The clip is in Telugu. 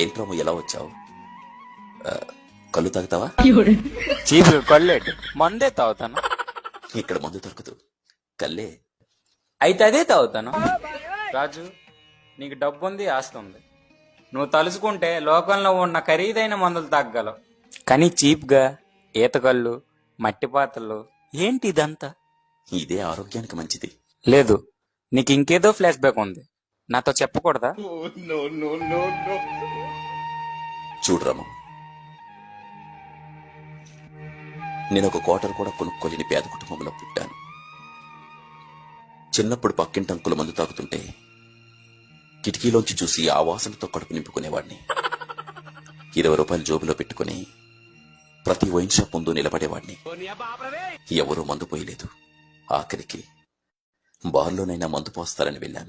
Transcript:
ఏంట్రాము ఎలా వచ్చావు? కళ్ళు తాగుతావా? చీపు కళ్ళేటి మందే తాగుతాను. ఇక్కడ మందు దొరకదు, కల్లే. అయితే అదే తాగుతాను. రాజు, నీకు డబ్బుంది, ఆస్తుంది. నువ్వు తలుచుకుంటే లోకంలో ఉన్న ఖరీదైన మందులు తాగగలవు. కానీ చీప్గా ఈతకళ్ళు, మట్టి పాత్రలు ఏంటి ఇదంతా? ఇదే ఆరోగ్యానికి మంచిది. లేదు, నీకు ఇంకేదో ఫ్లాష్ బ్యాక్ ఉంది, నాతో చెప్పకూడదా? చూడు రాము, నేను ఒక క్వార్టర్ కూడా కొనుక్కోలేని పేద కుటుంబంలో పుట్టాను. చిన్నప్పుడు పక్కింటి అంకుల మందు తాగుతుంటే కిటికీలోంచి చూసి ఆ వాసనతో కడుపు నింపుకునేవాడిని. 20 రూపాయలు జోబులో పెట్టుకుని ప్రతి వైన్ షాప్ ముందు నిలబడేవాడిని. ఎవరూ మందు పోయలేదు. ఆఖరికి బార్లోనైనా మందు పోస్తారని వెళ్ళాను.